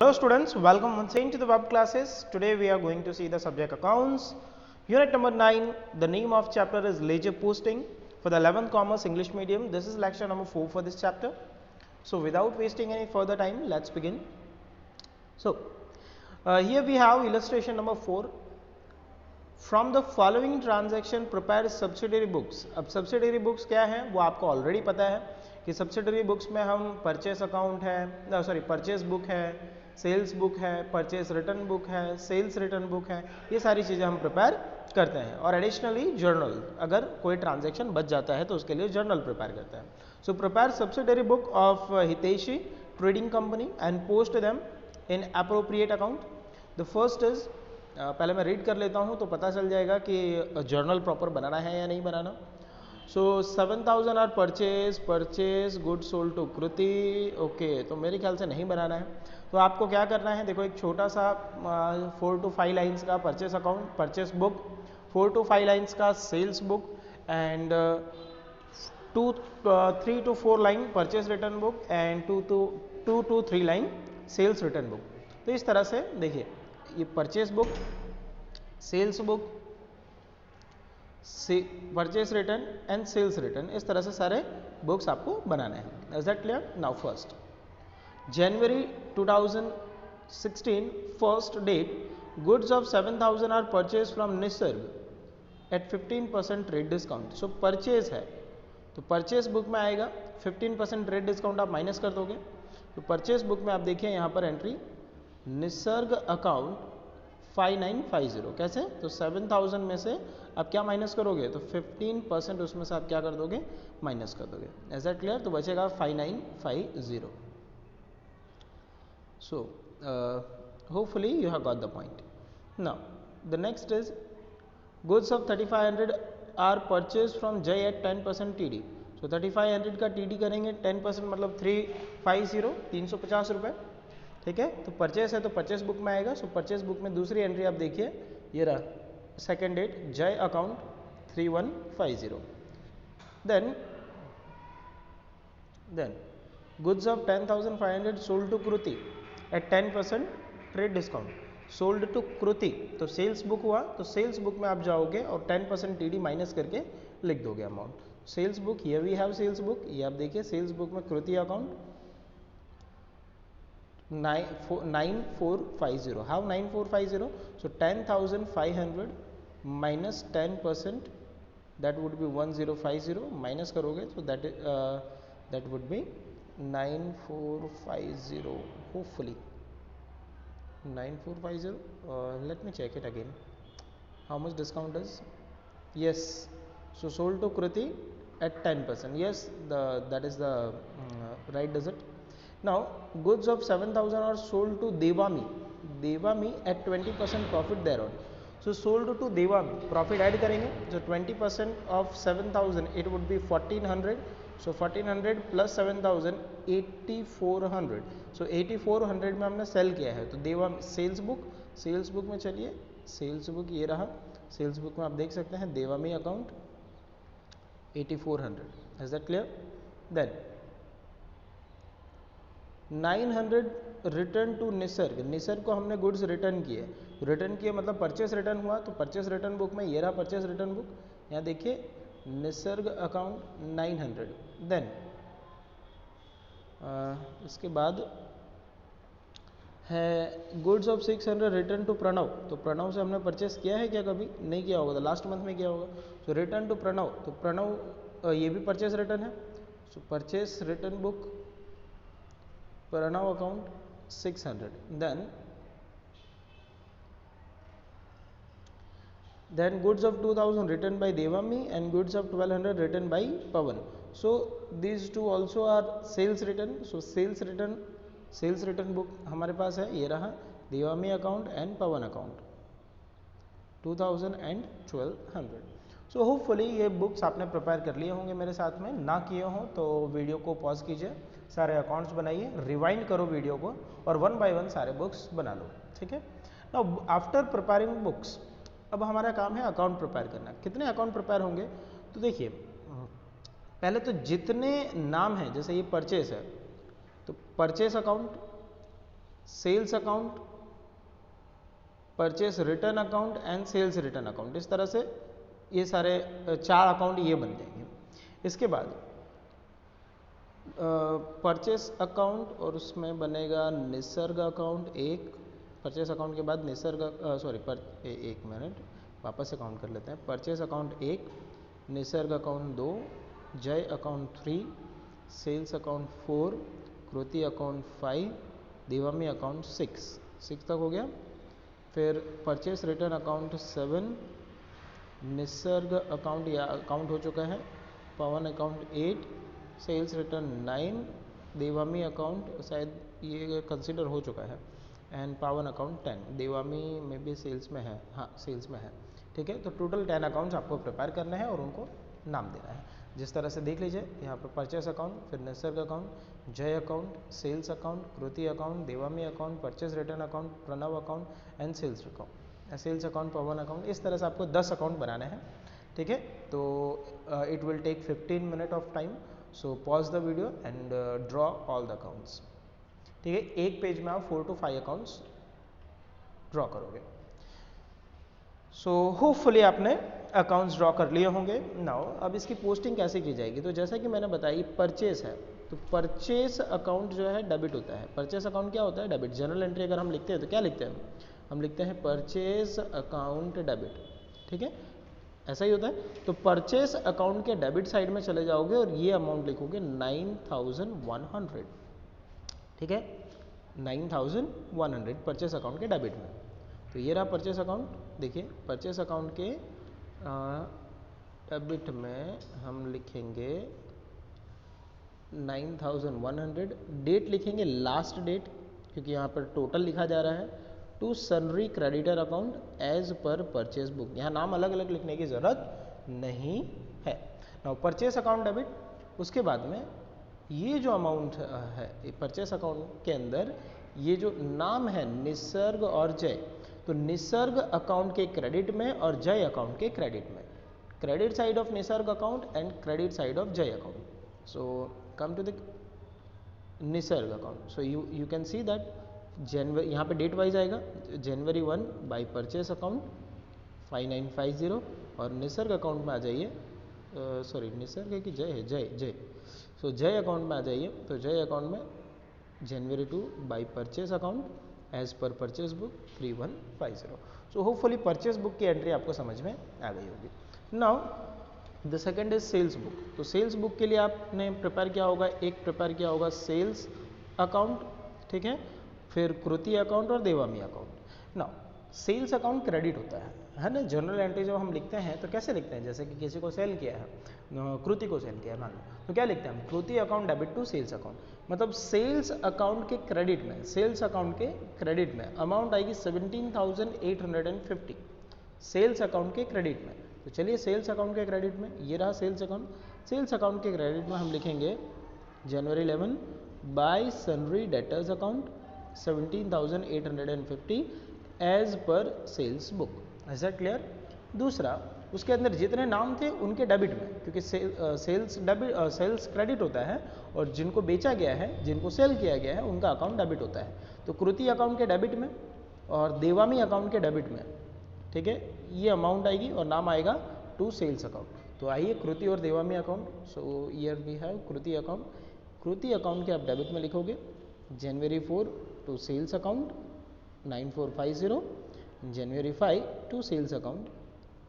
Hello students, welcome once again to the web classes. Today we are going to see the subject accounts. Unit number 9, the name of chapter is ledger posting for the 11th commerce English medium. This is lecture number 4 for this chapter. So without wasting any further time, let's begin. So here we have illustration number 4. From the following transaction prepare subsidiary books. अब subsidiary books क्या है वो आपको already पता है कि subsidiary books में हम परचेस अकाउंट है, सॉरी परचेस बुक है, सेल्स बुक है, परचेस रिटर्न बुक है, सेल्स रिटर्न बुक है, ये सारी चीज़ें हम प्रिपेयर करते हैं और एडिशनली जर्नल, अगर कोई ट्रांजैक्शन बच जाता है तो उसके लिए जर्नल प्रिपेयर करते हैं. So prepare subsidiary book of Hiteshi trading company and post them in appropriate account. The first is, पहले मैं रीड कर लेता हूँ तो पता चल जाएगा कि जर्नल प्रॉपर बनाना है या नहीं बनाना. So 7000 are purchase good sold to Kriti. Okay, तो मेरे ख्याल से नहीं बनाना है. तो आपको क्या करना है, देखो एक छोटा सा 4 to 5 लाइन्स का purchase account, purchase book, 4 to 5 lines का sales book and 3 to 4 line purchase return book and 2 to 3 line sales return book. तो इस तरह से देखिए, ये purchase book, sales book, purchase return and sales return, इस तरह से सारे बुक्स आपको बनाने हैं. Is that clear? Now first, January 2016 first date, goods of 7000 are purchased from Nisarg at 15% trade discount. So purchase है तो परचेस बुक में आएगा 15% ट्रेड डिस्काउंट, आप माइनस कर दोगे. तो परचेस बुक में आप देखिए यहाँ पर एंट्री निसर्ग अकाउंट 5950. कैसे? तो 7000 में से आप क्या माइनस करोगे, तो 15% उसमें से आप क्या कर दोगे, माइनस कर दोगे. Is that clear? तो बचेगा 5950. So hopefully you have got the point. Now the next is goods of 3500 are purchased from Jay at 10% TD. So 3500 का TD करेंगे 10%, मतलब 350, 350 रुपये. ठीक है, तो परचेस है तो परचेस बुक में आएगा. सो परचेस बुक में दूसरी एंट्री आप देखिए, ये रहा second date, Jay account 3150. Then goods of 10,500 sold to Kruti at 10% trade discount, sold to Kriti. तो सेल्स बुक हुआ, तो सेल्स बुक में आप जाओगे और 10% टीडी माइनस करके लिख दोगे amount. Sales book, here we have sales book, ये आप देखिए सेल्स बुक में Kriti account 9450. How 9450? So 10,500 minus 10%, that would be 1050, minus करोगे तो that would be 9450. hopefully 9450. Let me check it again. How much discount is? Yes, so sold to Kriti at 10%. Yes, that is the right digit. Now goods of 7000 are sold to Devami at 20% profit thereon. So sold to Devami, profit add करेंगे, so 20% of 7000 it would be 1400. So 1400 plus 7000 8400. सो 8400 में हमने cell किया है. तो देवा sales book में चलिए, sales book ये रहा, सेल्स बुक में आप देख सकते हैं Devami account 8400. Is that clear? Then 900 return to Nisarg को हमने गुड्स रिटर्न किए मतलब परचेस रिटर्न हुआ. तो परचेस रिटर्न बुक में ये रहा परचेस रिटर्न बुक, यहाँ देखिए निसर्ग अकाउंट 900. देन इसके बाद है goods of 600 return to Pranav. तो प्रणव से हमने परचेस किया है क्या? कभी नहीं किया होगा, तो लास्ट मंथ में किया होगा. तो रिटर्न टू प्रणव, तो प्रणव ये भी परचेस रिटर्न है. So purchase return book Pranav account 600. Then goods of 2000 return by Devami and goods of 1200 return by Pavan. So these two also are sales return. So sales return book हमारे पास है, ये रहा Devami account and Pavan account 2000 and 1200. So hopefully ये books आपने prepare कर लिए होंगे मेरे साथ में. ना किए हों तो वीडियो को पॉज कीजिए, सारे अकाउंट्स बनाइए, रिवाइंड करो वीडियो को और 1 by 1 सारे बुक्स बना लो. ठीक है. नाउ आफ्टर प्रिपेयरिंग बुक्स, अब हमारा काम है अकाउंट प्रिपेयर करना. कितने अकाउंट प्रिपेयर होंगे? तो देखिए पहले तो जितने नाम हैं, जैसे ये परचेस है तो purchase account, sales account, purchase return account and sales return account. इस तरह से ये सारे 4 अकाउंट ये बन जाएंगे। इसके बाद परचेस अकाउंट और उसमें बनेगा निसर्ग अकाउंट एक, परचेस अकाउंट के बाद निसर्ग सॉरी एक मिनट वापस से काउंट कर लेते हैं। परचेस अकाउंट एक, निसर्ग अकाउंट 2, जय अकाउंट 3, सेल्स अकाउंट 4, कृति अकाउंट 5, देवामी अकाउंट 6 तक हो गया। फिर purchase return account 7, Nisarga account या अकाउंट हो चुका है, पवन अकाउंट 8, सेल्स रिटर्न 9, देवामी अकाउंट शायद ये कंसिडर हो चुका है, एंड पावन अकाउंट 10। देवामी में भी सेल्स में है, हाँ सेल्स में है, ठीक है। तो टोटल 10 अकाउंट्स आपको प्रिपेयर करने हैं और उनको नाम देना है। जिस तरह से देख लीजिए यहाँ पर परचेस अकाउंट, फिर Nisarg account, Jay account, sales account, Kriti account, Devami account, purchase return account, Pranav account and sales account, Pavan account. इस तरह से आपको 10 अकाउंट बनाने हैं, ठीक है। तो it will take 15 minute of time, so pause the video and draw all the accounts, ठीक है। एक पेज में आप 4 to 5 अकाउंट्स ड्रॉ करोगे। सो होपफुली आपने अकाउंट्स ड्रॉ कर लिए होंगे। नाउ अब इसकी पोस्टिंग कैसे की जाएगी, तो जैसा कि मैंने बताया परचेस है, तो परचेस अकाउंट जो है डेबिट होता है। परचेस अकाउंट क्या होता है, डेबिट। जर्नल एंट्री अगर हम लिखते हैं तो क्या लिखते हैं, हम लिखते हैं परचेस अकाउंट डेबिट, ठीक है, ऐसा ही होता है। तो परचेस अकाउंट के डेबिट साइड में चले जाओगे और ये अमाउंट लिखोगे 9100, ठीक है, 9100 परचेस अकाउंट के डेबिट में। तो ये रहा परचेस अकाउंट। देखिए परचेस अकाउंट के डेबिट में हम लिखेंगे 9100, डेट लिखेंगे लास्ट डेट, क्योंकि यहाँ पर टोटल लिखा जा रहा है, to sundry creditor account as per purchase book. यहाँ नाम अलग अलग लिखने की ज़रूरत नहीं है। नाउ परचेस अकाउंट डेबिट, उसके बाद में ये जो अमाउंट है परचेस अकाउंट के अंदर ये जो नाम है निसर्ग और जय, तो निसर्ग अकाउंट के क्रेडिट में और जय अकाउंट के क्रेडिट में, credit side of Nisarg account and credit side of Jay account. So come to the Nisarg account, so you can see that January, यहाँ पे डेट वाइज आएगा, जनवरी 1 बाय परचेस अकाउंट 5950, और निसर्ग अकाउंट में आ जाइए, सॉरी निसर्ग है कि जय है, जय, सो जय अकाउंट में आ जाइए। तो जय अकाउंट में January 2 by purchase account as per purchase book 3150। So hopefully purchase book की एंट्री आपको समझ में आ गई होगी। Now the second is sales book. तो सेल्स बुक के लिए आपने प्रिपेयर किया होगा, एक प्रिपेयर किया होगा सेल्स अकाउंट, ठीक है, फिर कृति अकाउंट और Devami account. Now sales account credit होता है ना। जनरल एंट्री जब हम लिखते हैं तो कैसे लिखते हैं, जैसे कि किसी को सेल किया है, कृति को सेल किया है मान लो, तो क्या लिखते हैं हम, Kriti account debit to sales account, मतलब सेल्स अकाउंट के क्रेडिट में, सेल्स अकाउंट के क्रेडिट में अमाउंट आएगी 17,850 सेल्स अकाउंट के क्रेडिट में। तो चलिए सेल्स अकाउंट के क्रेडिट में ये रहा सेल्स अकाउंट। सेल्स अकाउंट के क्रेडिट में हम लिखेंगे January 11 by sundry debtors account 17,850 as per sales book. Is that clear. दूसरा, उसके अंदर जितने नाम थे उनके डेबिट में, क्योंकि सेल्स डेबिट, सेल्स क्रेडिट होता है, और जिनको बेचा गया है, जिनको सेल किया गया है, उनका अकाउंट डेबिट होता है। तो कृति अकाउंट के डेबिट में और देवामी अकाउंट के डेबिट में, ठीक है, ये अमाउंट आएगी और नाम आएगा टू सेल्स अकाउंट। तो आइए कृति और Devami account, so here we have Kriti account. Kriti account के आप डेबिट में लिखोगे January 4 to sales account 9450, January 5 to sales account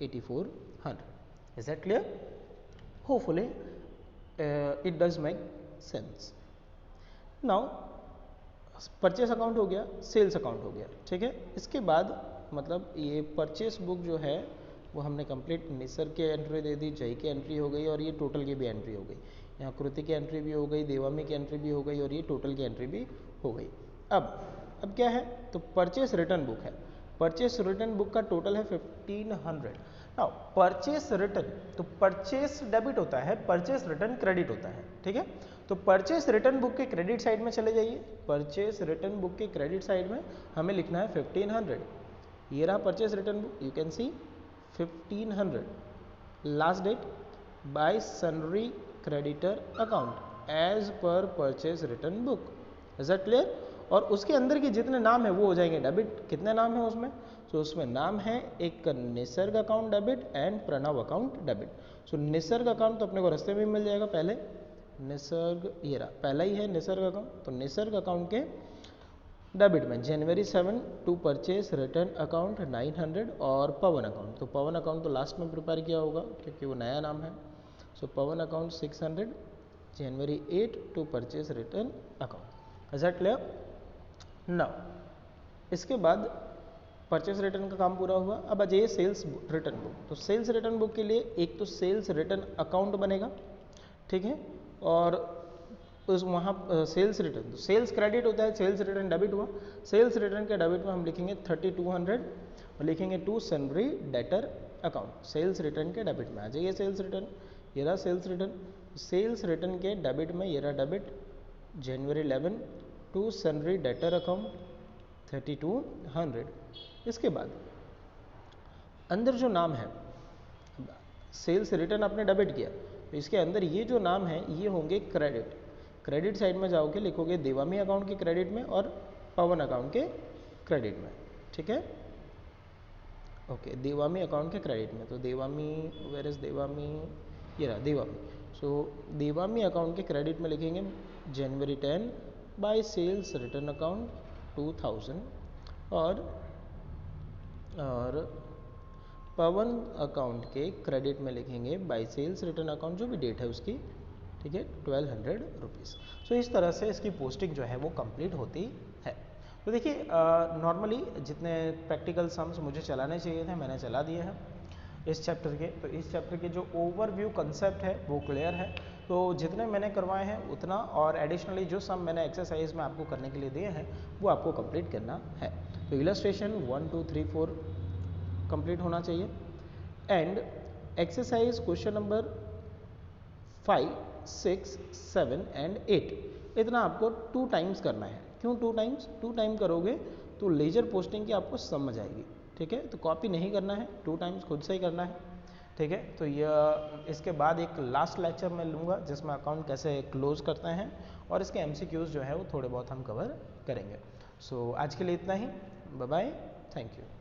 8400। Is that clear? Hopefully it does make sense. Now purchase account हो गया, सेल्स अकाउंट हो गया, ठीक है। इसके बाद मतलब ये परचेस बुक जो है वो हमने कंप्लीट, निसर्ग की एंट्री दे दी, जय की एंट्री हो गई, और ये टोटल की भी एंट्री हो गई। यहाँ कृति की एंट्री भी हो गई, देवामी की एंट्री भी हो गई, और ये टोटल की एंट्री भी हो गई। अब क्या है, तो परचेस रिटर्न बुक है। परचेस रिटर्न बुक का टोटल है 1500। नाउ परचेस रिटर्न, तो परचेस डेबिट होता है, परचेस रिटर्न क्रेडिट होता है, ठीक है। तो परचेस रिटर्न बुक के क्रेडिट साइड में चले जाइए। परचेस रिटर्न बुक के क्रेडिट साइड में हमें लिखना है 1500। ये रहा purchase return book, you can see 1500, last date by sundry creditor account as per purchase return book. Is that clear. और उसके अंदर के जितने नाम है वो हो जाएंगे डेबिट। कितने नाम है उसमें? सो उसमें नाम है एक Nisarg account debit and Pranav account debit. So Nisarg account तो अपने को रास्ते में मिल जाएगा, पहले निसर्ग ये रहा, पहला ही है निसर्ग अकाउंट। तो निसर्ग अकाउंट के डेबिट में January 7 to purchase return account 900 और पवन अकाउंट, तो पवन अकाउंट तो लास्ट में प्रिपेयर किया होगा क्योंकि वो नया नाम है। So Pavan account 600 January 8 to purchase return account. Is that clear? Now इसके बाद परचेस रिटर्न का काम पूरा हुआ। अब आ जाइए सेल्स रिटर्न बुक। तो सेल्स रिटर्न बुक के लिए एक तो सेल्स रिटर्न अकाउंट बनेगा, ठीक है, और उस वहाँ सेल्स रिटर्न, तो सेल्स क्रेडिट होता है, सेल्स रिटर्न डेबिट हुआ। सेल्स रिटर्न के डेबिट में हम लिखेंगे 3200 और लिखेंगे to sundry debtor account. Sales return के डेबिट में आ जाइए सेल्स रिटर्न, ये रहा सेल्स रिटर्न। सेल्स रिटर्न के डेबिट में ये रहा debit January 11 to sundry debtor account 3200। इसके बाद अंदर जो नाम है, सेल्स रिटर्न आपने डेबिट किया तो इसके अंदर ये जो नाम है ये होंगे क्रेडिट। क्रेडिट साइड में जाओगे लिखोगे देवामी अकाउंट के क्रेडिट में और पवन अकाउंट के क्रेडिट में, ठीक है, ओके, देवामी अकाउंट के क्रेडिट में। तो देवामी, वेयर इज देवामी, ये रहा देवामी। सो देवामी अकाउंट के क्रेडिट में लिखेंगे January 10 by sales return account 2000 और पवन अकाउंट के क्रेडिट में लिखेंगे बाय सेल्स रिटर्न अकाउंट, जो भी डेट है उसकी, ठीक है, 1200 रुपीज़। सो इस तरह से इसकी पोस्टिंग जो है वो कंप्लीट होती है। तो देखिए नॉर्मली जितने प्रैक्टिकल सम्स मुझे चलाने चाहिए थे मैंने चला दिए हैं इस चैप्टर के। तो इस चैप्टर के जो ओवरव्यू कंसेप्ट है वो क्लियर है। तो जितने मैंने करवाए हैं उतना, और एडिशनली जो सम मैंने एक्सरसाइज में आपको करने के लिए दिए हैं वो आपको कंप्लीट करना है। तो इलस्ट्रेशन 1 2 3 4 कंप्लीट होना चाहिए and exercise question number 5 6 7 and 8 इतना आपको 2 टाइम्स करना है। क्यों 2 टाइम्स? 2 टाइम करोगे तो लेजर पोस्टिंग की आपको समझ आएगी, ठीक है। तो कॉपी नहीं करना है, 2 टाइम्स खुद से ही करना है, ठीक है। तो यह इसके बाद एक लास्ट लेक्चर मैं लूँगा जिसमें अकाउंट कैसे क्लोज करते हैं और इसके MCQs जो है वो थोड़े बहुत हम कवर करेंगे। सो आज के लिए इतना ही, बाय बाय, थैंक यू।